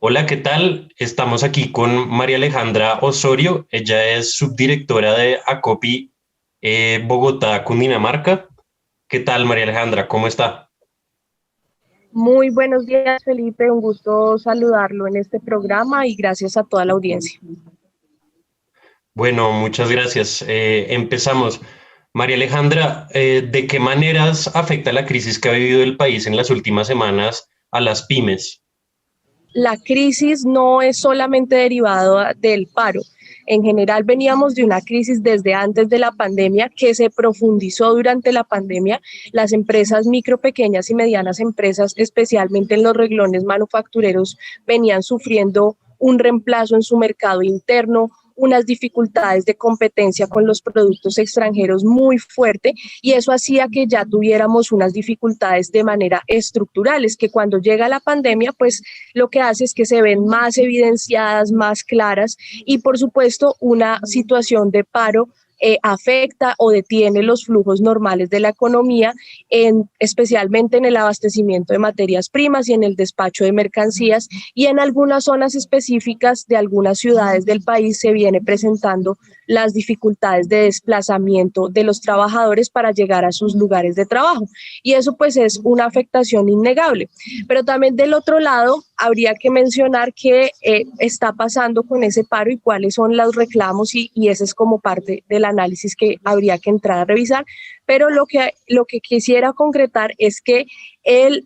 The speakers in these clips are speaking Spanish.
Hola, ¿qué tal? Estamos aquí con María Alejandra Osorio. Ella es subdirectora de ACOPI Bogotá, Cundinamarca. ¿Qué tal, María Alejandra? ¿Cómo está? Muy buenos días, Felipe. Un gusto saludarlo en este programa y gracias a toda la audiencia. Bueno, muchas gracias. Empezamos. María Alejandra, ¿de qué maneras afecta la crisis que ha vivido el país en las últimas semanas a las pymes? La crisis no es solamente derivada del paro. En general veníamos de una crisis desde antes de la pandemia que se profundizó durante la pandemia. Las empresas micro, pequeñas y medianas empresas, especialmente en los renglones manufactureros, venían sufriendo un reemplazo en su mercado interno, unas dificultades de competencia con los productos extranjeros muy fuerte y eso hacía que ya tuviéramos unas dificultades de manera estructurales que cuando llega la pandemia pues lo que hace es que se ven más evidenciadas, más claras y por supuesto una situación de paro afecta o detiene los flujos normales de la economía, especialmente en el abastecimiento de materias primas y en el despacho de mercancías y en algunas zonas específicas de algunas ciudades del país se viene presentando las dificultades de desplazamiento de los trabajadores para llegar a sus lugares de trabajo. Y eso pues es una afectación innegable. Pero también del otro lado, habría que mencionar qué está pasando con ese paro y cuáles son los reclamos y ese es como parte del análisis que habría que entrar a revisar. Pero lo que quisiera concretar es que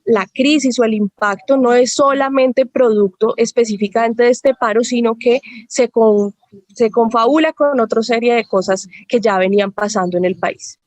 la crisis o el impacto no es solamente producto específicamente de este paro, sino que se confabula con otra serie de cosas que ya venían pasando en el país.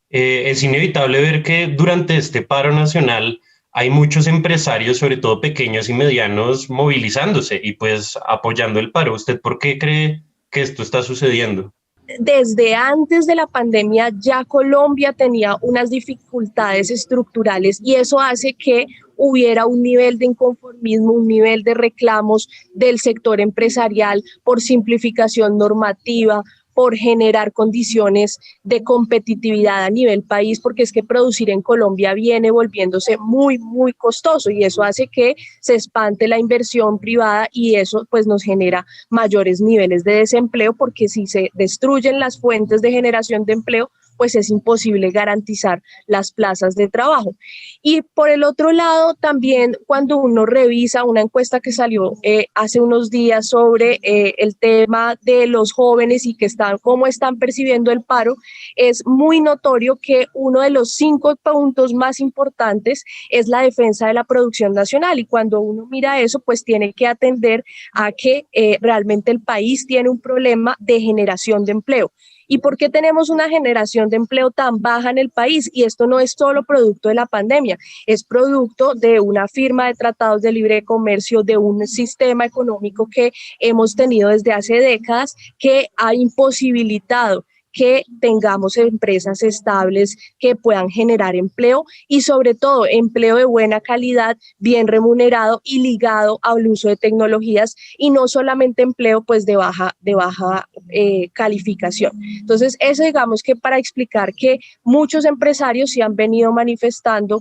Es inevitable ver que durante este paro nacional hay muchos empresarios, sobre todo pequeños y medianos, movilizándose y pues apoyando el paro. ¿Usted por qué cree que esto está sucediendo? Desde antes de la pandemia ya Colombia tenía unas dificultades estructurales y eso hace que hubiera un nivel de inconformismo, un nivel de reclamos del sector empresarial por simplificación normativa, por generar condiciones de competitividad a nivel país, porque es que producir en Colombia viene volviéndose muy, muy costoso y eso hace que se espante la inversión privada y eso pues nos genera mayores niveles de desempleo, porque si se destruyen las fuentes de generación de empleo, pues es imposible garantizar las plazas de trabajo. Y por el otro lado, también cuando uno revisa una encuesta que salió hace unos días sobre el tema de los jóvenes y cómo están percibiendo el paro, es muy notorio que uno de los 5 puntos más importantes es la defensa de la producción nacional. Y cuando uno mira eso, pues tiene que atender a que realmente el país tiene un problema de generación de empleo. ¿Y por qué tenemos una generación de empleo tan baja en el país? Y esto no es solo producto de la pandemia, es producto de una firma de tratados de libre comercio, de un sistema económico que hemos tenido desde hace décadas que ha imposibilitado que tengamos empresas estables que puedan generar empleo y sobre todo empleo de buena calidad, bien remunerado y ligado al uso de tecnologías y no solamente empleo pues de baja calificación. Entonces eso digamos que para explicar que muchos empresarios se han venido manifestando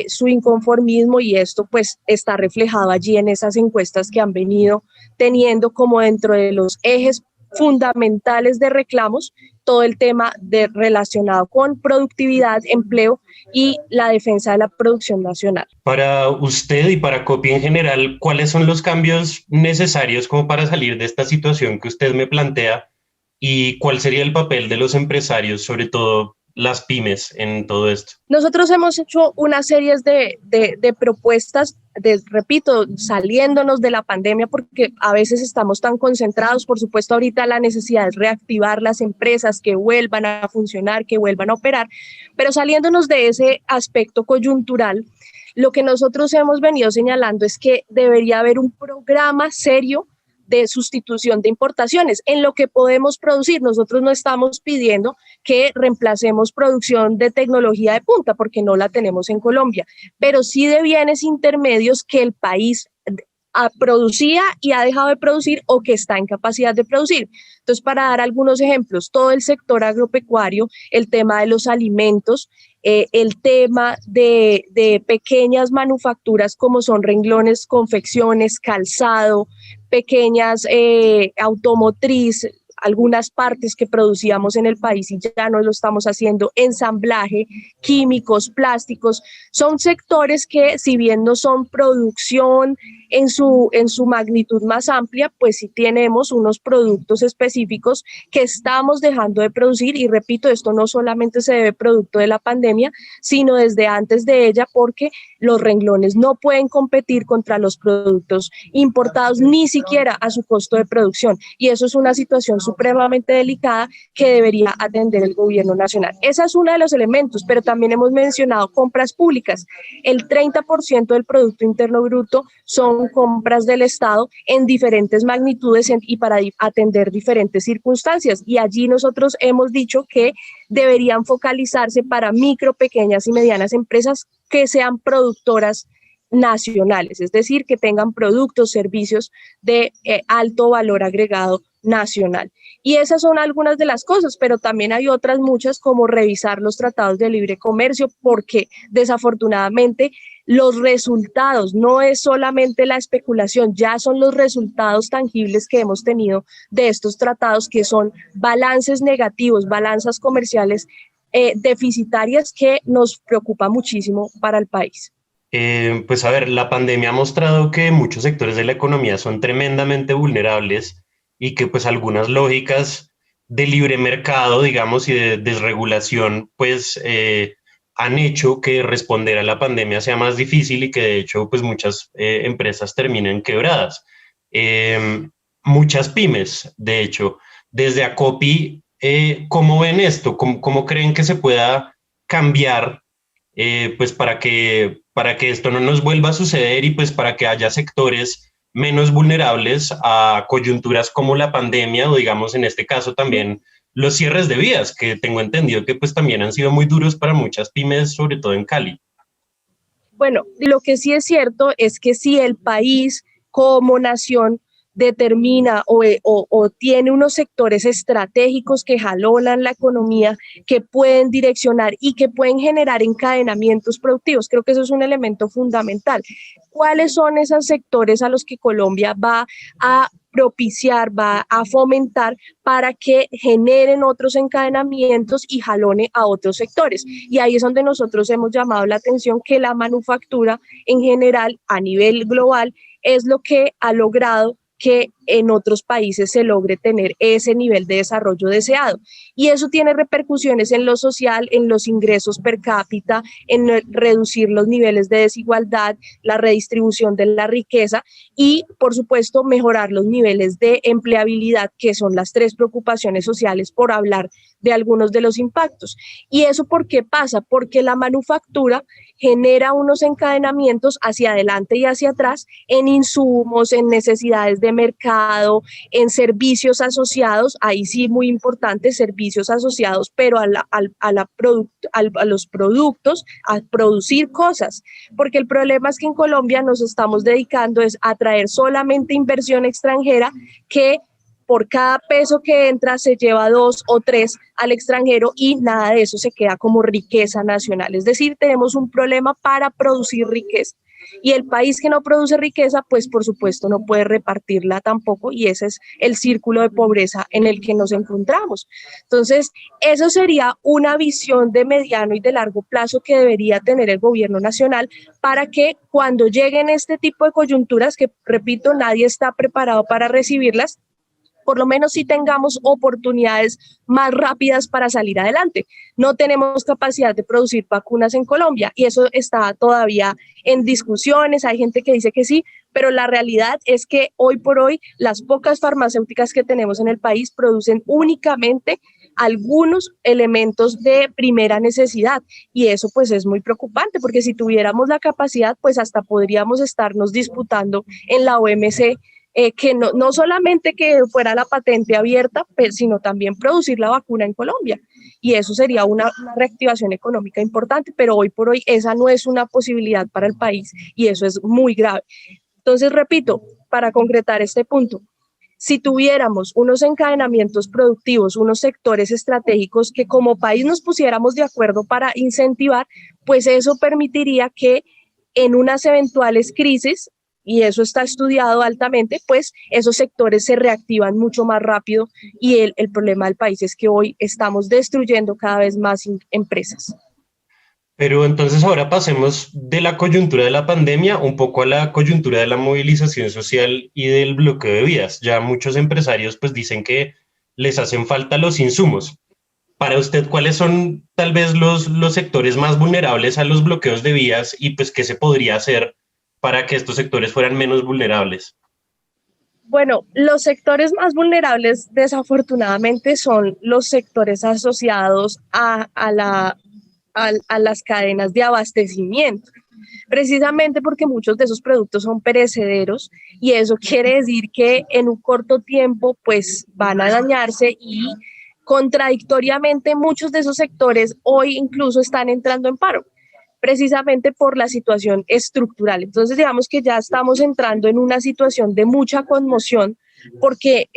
su inconformismo y esto pues está reflejado allí en esas encuestas que han venido teniendo como dentro de los ejes fundamentales de reclamos todo el tema relacionado con productividad, empleo y la defensa de la producción nacional. Para usted y para COPI en general, ¿cuáles son los cambios necesarios como para salir de esta situación que usted me plantea? ¿Y cuál sería el papel de los empresarios, sobre todo las pymes, en todo esto? Nosotros hemos hecho una serie de propuestas, repito, saliéndonos de la pandemia, porque a veces estamos tan concentrados, por supuesto, ahorita la necesidad es reactivar las empresas, que vuelvan a funcionar, que vuelvan a operar, pero saliéndonos de ese aspecto coyuntural, lo que nosotros hemos venido señalando es que debería haber un programa serio de sustitución de importaciones en lo que podemos producir. Nosotros no estamos pidiendo que reemplacemos producción de tecnología de punta porque no la tenemos en Colombia, pero sí de bienes intermedios que el país producía y ha dejado de producir o que está en capacidad de producir. Entonces, para dar algunos ejemplos, todo el sector agropecuario, el tema de los alimentos, el tema de pequeñas manufacturas como son renglones, confecciones, calzado, pequeñas automotriz, algunas partes que producíamos en el país y ya no lo estamos haciendo, ensamblaje, químicos, plásticos, son sectores que si bien no son producción en su magnitud más amplia, pues sí tenemos unos productos específicos que estamos dejando de producir y repito, esto no solamente se debe producto de la pandemia, sino desde antes de ella porque los renglones no pueden competir contra los productos importados ni siquiera a su costo de producción y eso es una situación supremamente delicada que debería atender el gobierno nacional. Ese es uno de los elementos, pero también hemos mencionado compras públicas. El 30% del Producto Interno Bruto son compras del Estado en diferentes magnitudes y para atender diferentes circunstancias. Y allí nosotros hemos dicho que deberían focalizarse para micro, pequeñas y medianas empresas que sean productoras nacionales, es decir, que tengan productos, servicios de alto valor agregado nacional. Y esas son algunas de las cosas, pero también hay otras muchas como revisar los tratados de libre comercio, porque desafortunadamente los resultados, no es solamente la especulación, ya son los resultados tangibles que hemos tenido de estos tratados, que son balances negativos, balanzas comerciales deficitarias que nos preocupa muchísimo para el país. Pues a ver, la pandemia ha mostrado que muchos sectores de la economía son tremendamente vulnerables y que pues algunas lógicas de libre mercado, digamos, y de desregulación, pues han hecho que responder a la pandemia sea más difícil y que de hecho pues muchas empresas terminen quebradas. Eh, Muchas pymes, de hecho, desde Acopi, ¿cómo ven esto? ¿Cómo creen que se pueda cambiar pues para que esto no nos vuelva a suceder y pues para que haya sectores menos vulnerables a coyunturas como la pandemia o digamos en este caso también los cierres de vías, que tengo entendido que pues también han sido muy duros para muchas pymes, sobre todo en Cali? Bueno, lo que sí es cierto es que si el país como nación determina o tiene unos sectores estratégicos que jalonan la economía, que pueden direccionar y que pueden generar encadenamientos productivos. Creo que eso es un elemento fundamental. ¿Cuáles son esos sectores a los que Colombia va a propiciar, va a fomentar para que generen otros encadenamientos y jalone a otros sectores? Y ahí es donde nosotros hemos llamado la atención que la manufactura en general a nivel global es lo que ha logrado que en otros países se logre tener ese nivel de desarrollo deseado. Y eso tiene repercusiones en lo social, en los ingresos per cápita, en reducir los niveles de desigualdad, la redistribución de la riqueza y, por supuesto, mejorar los niveles de empleabilidad, que son las tres preocupaciones sociales por hablar de algunos de los impactos. ¿Y eso por qué pasa? Porque la manufactura genera unos encadenamientos hacia adelante y hacia atrás en insumos, en necesidades de mercado, en servicios asociados, ahí sí muy importante, servicios asociados, pero a los productos, a producir cosas, porque el problema es que en Colombia nos estamos dedicando es a traer solamente inversión extranjera que por cada peso que entra se lleva 2 o 3 al extranjero y nada de eso se queda como riqueza nacional. Es decir, tenemos un problema para producir riqueza. Y el país que no produce riqueza, pues por supuesto no puede repartirla tampoco y ese es el círculo de pobreza en el que nos encontramos. Entonces, eso sería una visión de mediano y de largo plazo que debería tener el gobierno nacional para que cuando lleguen este tipo de coyunturas, que repito, nadie está preparado para recibirlas, por lo menos sí tengamos oportunidades más rápidas para salir adelante. No tenemos capacidad de producir vacunas en Colombia y eso está todavía en discusiones, hay gente que dice que sí, pero la realidad es que hoy por hoy las pocas farmacéuticas que tenemos en el país producen únicamente algunos elementos de primera necesidad y eso pues es muy preocupante porque si tuviéramos la capacidad pues hasta podríamos estarnos disputando en la OMC que no solamente que fuera la patente abierta, sino también producir la vacuna en Colombia. Y eso sería una reactivación económica importante, pero hoy por hoy esa no es una posibilidad para el país y eso es muy grave. Entonces, repito, para concretar este punto, si tuviéramos unos encadenamientos productivos, unos sectores estratégicos que como país nos pusiéramos de acuerdo para incentivar, pues eso permitiría que en unas eventuales crisis, y eso está estudiado altamente, pues esos sectores se reactivan mucho más rápido y el problema del país es que hoy estamos destruyendo cada vez más empresas. Pero entonces ahora pasemos de la coyuntura de la pandemia un poco a la coyuntura de la movilización social y del bloqueo de vías. Ya muchos empresarios pues dicen que les hacen falta los insumos. Para usted, ¿cuáles son tal vez los sectores más vulnerables a los bloqueos de vías y pues qué se podría hacer para que estos sectores fueran menos vulnerables? Bueno, los sectores más vulnerables desafortunadamente son los sectores asociados a las cadenas de abastecimiento, precisamente porque muchos de esos productos son perecederos y eso quiere decir que en un corto tiempo pues van a dañarse y contradictoriamente muchos de esos sectores hoy incluso están entrando en paro precisamente por la situación estructural. Entonces, digamos que ya estamos entrando en una situación de mucha conmoción porque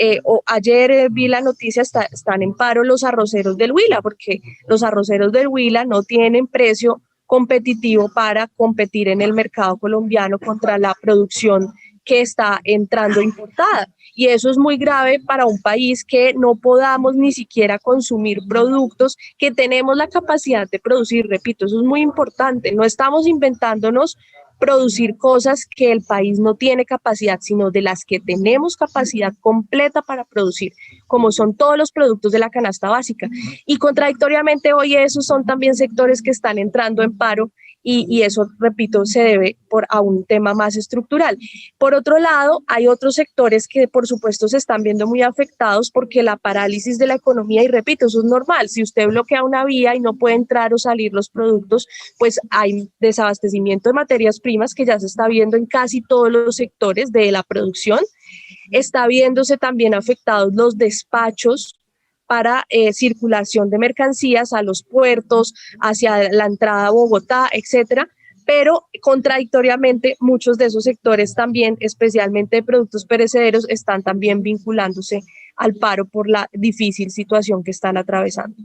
ayer vi la noticia, están en paro los arroceros del Huila, porque los arroceros del Huila no tienen precio competitivo para competir en el mercado colombiano contra la producción que está entrando importada. Y eso es muy grave para un país que no podamos ni siquiera consumir productos que tenemos la capacidad de producir. Repito, eso es muy importante. No estamos inventándonos producir cosas que el país no tiene capacidad, sino de las que tenemos capacidad completa para producir, como son todos los productos de la canasta básica. Y contradictoriamente hoy esos son también sectores que están entrando en paro y eso, repito, se debe a un tema más estructural. Por otro lado, hay otros sectores que por supuesto se están viendo muy afectados porque la parálisis de la economía, y repito, eso es normal, si usted bloquea una vía y no puede entrar o salir los productos, pues hay desabastecimiento de materias primas que ya se está viendo en casi todos los sectores de la producción. Está viéndose también afectados los despachos para circulación de mercancías a los puertos, hacia la entrada a Bogotá, etcétera. Pero contradictoriamente muchos de esos sectores también, especialmente de productos perecederos, están también vinculándose al paro por la difícil situación que están atravesando.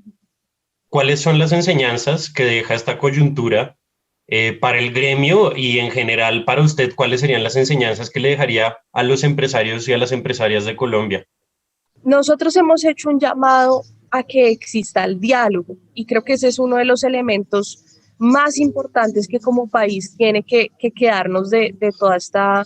¿Cuáles son las enseñanzas que deja esta coyuntura para el gremio y en general para usted? ¿Cuáles serían las enseñanzas que le dejaría a los empresarios y a las empresarias de Colombia? Nosotros hemos hecho un llamado a que exista el diálogo y creo que ese es uno de los elementos más importantes que como país tiene que quedarnos de toda esta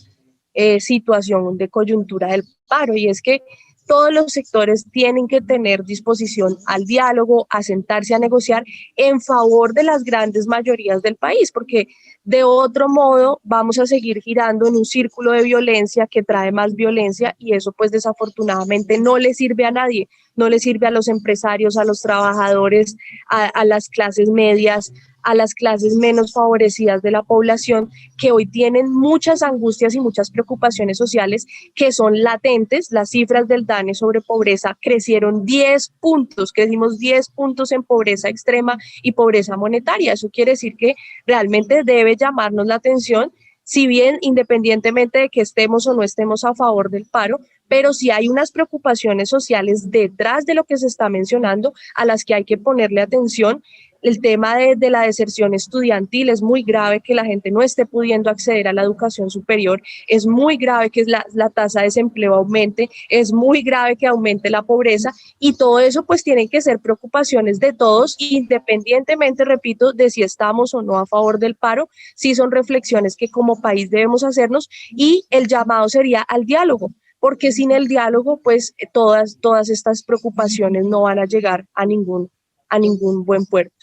situación de coyuntura del paro, y es que todos los sectores tienen que tener disposición al diálogo, a sentarse a negociar en favor de las grandes mayorías del país, porque de otro modo vamos a seguir girando en un círculo de violencia que trae más violencia y eso pues desafortunadamente no le sirve a nadie, no le sirve a los empresarios, a los trabajadores, a las clases medias, a las clases menos favorecidas de la población que hoy tienen muchas angustias y muchas preocupaciones sociales que son latentes. Las cifras del DANE sobre pobreza crecieron 10 puntos, crecimos 10 puntos en pobreza extrema y pobreza monetaria. Eso quiere decir que realmente debe llamarnos la atención, si bien independientemente de que estemos o no estemos a favor del paro, pero sí hay unas preocupaciones sociales detrás de lo que se está mencionando a las que hay que ponerle atención. El tema de la deserción estudiantil es muy grave, que la gente no esté pudiendo acceder a la educación superior, es muy grave que la tasa de desempleo aumente, es muy grave que aumente la pobreza y todo eso pues tienen que ser preocupaciones de todos, independientemente, repito, de si estamos o no a favor del paro. Sí son reflexiones que como país debemos hacernos y el llamado sería al diálogo, porque sin el diálogo pues todas estas preocupaciones no van a llegar a ningún buen puerto.